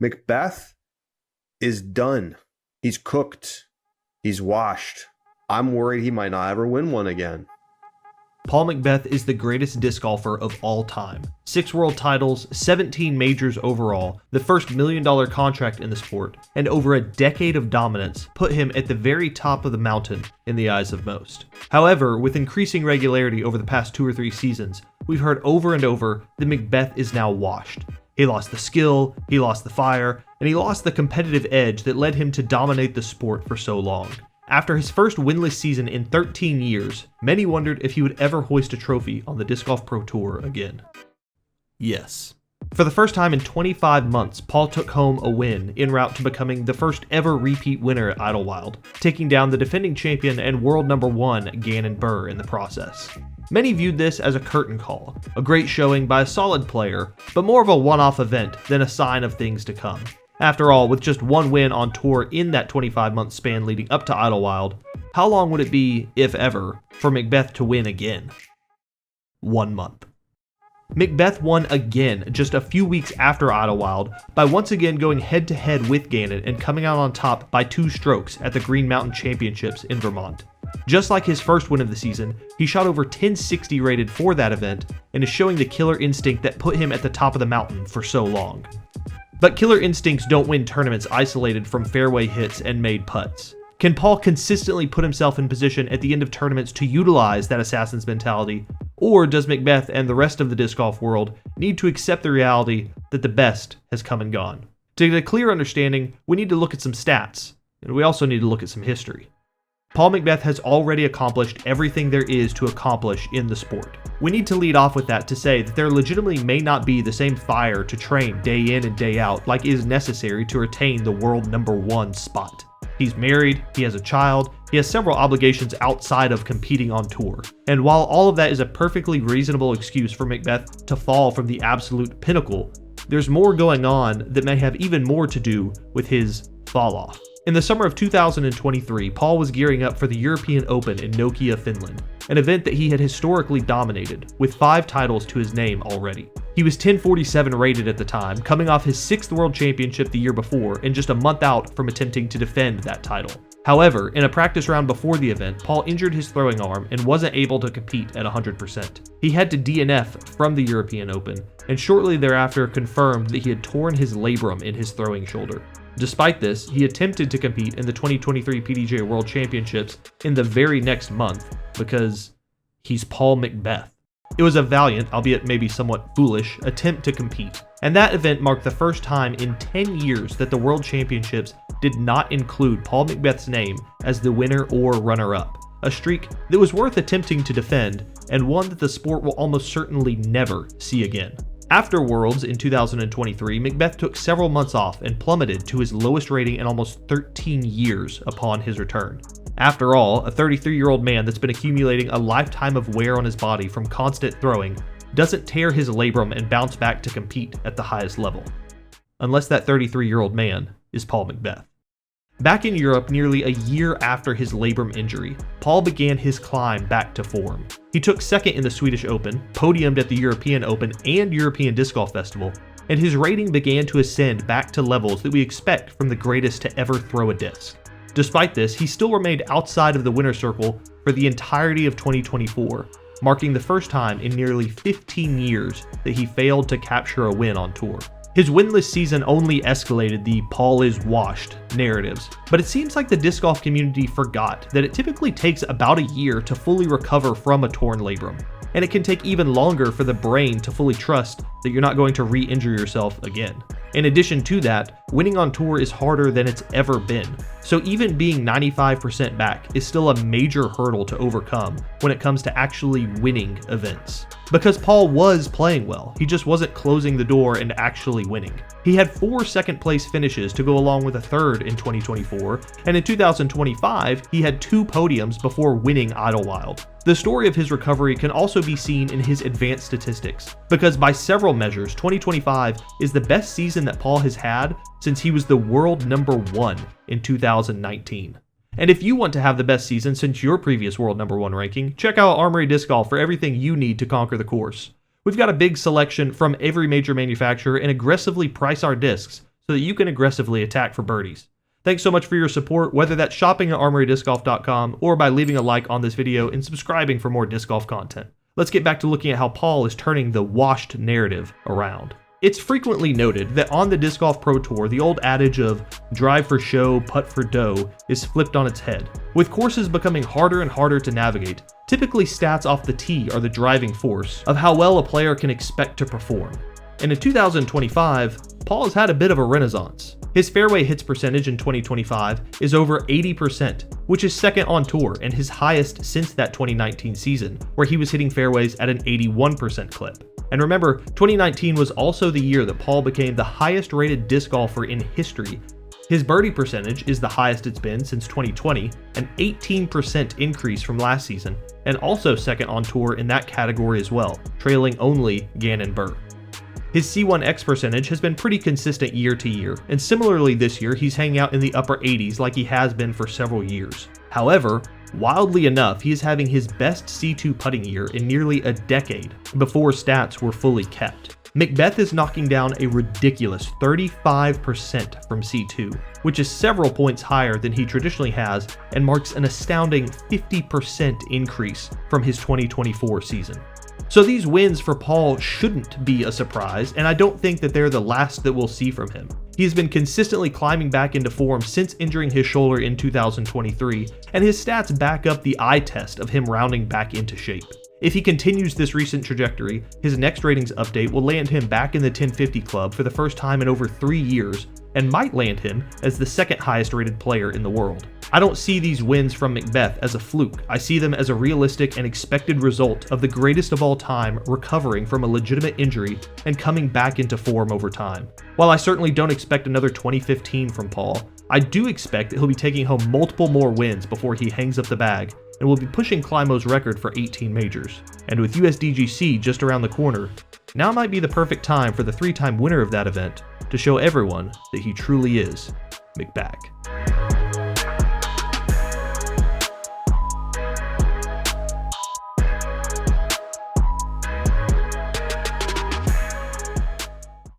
McBeth is done. He's cooked. He's washed. I'm worried he might not ever win one again. Paul McBeth is the greatest disc golfer of all time. 6 world titles, 17 majors overall, the first $1 million contract in the sport, and over a decade of dominance put him at the very top of the mountain in the eyes of most. However, with increasing regularity over the past 2 or 3 seasons, we've heard over and over that McBeth is now washed. He lost the skill, he lost the fire, and he lost the competitive edge that led him to dominate the sport for so long. After his first winless season in 13 years, many wondered if he would ever hoist a trophy on the Disc Golf Pro Tour again. Yes. For the first time in 25 months, Paul took home a win en route to becoming the first ever repeat winner at Idlewild, taking down the defending champion and world number 1 Gannon Buhr in the process. Many viewed this as a curtain call, a great showing by a solid player, but more of a one-off event than a sign of things to come. After all, with just one win on tour in that 25-month span leading up to Idlewild, how long would it be, if ever, for McBeth to win again? 1 month. McBeth won again just a few weeks after Idlewild by once again going head-to-head with Gannon and coming out on top by 2 strokes at the Green Mountain Championships in Vermont. Just like his first win of the season, he shot over 1060 rated for that event and is showing the killer instinct that put him at the top of the mountain for so long. But killer instincts don't win tournaments isolated from fairway hits and made putts. Can Paul consistently put himself in position at the end of tournaments to utilize that assassin's mentality, or does McBeth and the rest of the disc golf world need to accept the reality that the best has come and gone? To get a clear understanding, we need to look at some stats, and we also need to look at some history. Paul McBeth has already accomplished everything there is to accomplish in the sport. We need to lead off with that to say that there legitimately may not be the same fire to train day in and day out like is necessary to retain the world number 1 spot. He's married, he has a child, he has several obligations outside of competing on tour. And while all of that is a perfectly reasonable excuse for McBeth to fall from the absolute pinnacle, there's more going on that may have even more to do with his fall off. In the summer of 2023, Paul was gearing up for the European Open in Nokia, Finland, an event that he had historically dominated, with 5 titles to his name already. He was 1047 rated at the time, coming off his 6th World Championship the year before and just a month out from attempting to defend that title. However, in a practice round before the event, Paul injured his throwing arm and wasn't able to compete at 100%. He had to DNF from the European Open, and shortly thereafter confirmed that he had torn his labrum in his throwing shoulder. Despite this, he attempted to compete in the 2023 PDGA World Championships in the very next month because he's Paul McBeth. It was a valiant, albeit maybe somewhat foolish, attempt to compete, and that event marked the first time in 10 years that the World Championships did not include Paul McBeth's name as the winner or runner-up, a streak that was worth attempting to defend and one that the sport will almost certainly never see again. After Worlds in 2023, McBeth took several months off and plummeted to his lowest rating in almost 13 years upon his return. After all, a 33-year-old man that's been accumulating a lifetime of wear on his body from constant throwing doesn't tear his labrum and bounce back to compete at the highest level. Unless that 33-year-old man is Paul McBeth. Back in Europe nearly a year after his labrum injury, Paul began his climb back to form. He took second in the Swedish Open, podiumed at the European Open and European Disc Golf Festival, and his rating began to ascend back to levels that we expect from the greatest to ever throw a disc. Despite this, he still remained outside of the winner's circle for the entirety of 2024, marking the first time in nearly 15 years that he failed to capture a win on tour. His winless season only escalated the "Paul is washed" narratives, but it seems like the disc golf community forgot that it typically takes about a year to fully recover from a torn labrum, and it can take even longer for the brain to fully trust that you're not going to re-injure yourself again. In addition to that, winning on tour is harder than it's ever been, so even being 95% back is still a major hurdle to overcome when it comes to actually winning events. Because Paul was playing well, he just wasn't closing the door and actually winning. He had 4 second place finishes to go along with a 3rd in 2024, and in 2025, he had 2 podiums before winning Idlewild. The story of his recovery can also be seen in his advanced statistics, because by several measures, 2025 is the best season that Paul has had since he was the world number 1 in 2019. And if you want to have the best season since your previous world number 1 ranking, check out Armory Disc Golf for everything you need to conquer the course. We've got a big selection from every major manufacturer and aggressively price our discs so that you can aggressively attack for birdies. Thanks so much for your support, whether that's shopping at ArmoryDiscGolf.com or by leaving a like on this video and subscribing for more disc golf content. Let's get back to looking at how Paul is turning the washed narrative around. It's frequently noted that on the Disc Golf Pro Tour, the old adage of drive for show, putt for dough is flipped on its head. With courses becoming harder and harder to navigate, typically stats off the tee are the driving force of how well a player can expect to perform. And in 2025, Paul has had a bit of a renaissance. His fairway hits percentage in 2025 is over 80%, which is second on tour and his highest since that 2019 season, where he was hitting fairways at an 81% clip. And remember, 2019 was also the year that Paul became the highest rated disc golfer in history. His birdie percentage is the highest it's been since 2020, an 18% increase from last season, and also second on tour in that category as well, trailing only Gannon Buhr. His C1X percentage has been pretty consistent year to year, and similarly this year he's hanging out in the upper 80s like he has been for several years. However, wildly enough, he is having his best C2 putting year in nearly a decade before stats were fully kept. McBeth is knocking down a ridiculous 35% from C2, which is several points higher than he traditionally has and marks an astounding 50% increase from his 2024 season. So these wins for Paul shouldn't be a surprise, and I don't think that they're the last that we'll see from him. He has been consistently climbing back into form since injuring his shoulder in 2023, and his stats back up the eye test of him rounding back into shape. If he continues this recent trajectory, his next ratings update will land him back in the 1050 club for the first time in over 3 years, and might land him as the second highest rated player in the world. I don't see these wins from McBeth as a fluke. I see them as a realistic and expected result of the greatest of all time recovering from a legitimate injury and coming back into form over time. While I certainly don't expect another 2015 from Paul, I do expect that he'll be taking home multiple more wins before he hangs up the bag, and will be pushing Climo's record for 18 majors. And with USDGC just around the corner, now might be the perfect time for the 3-time winner of that event to show everyone that he truly is McBeth.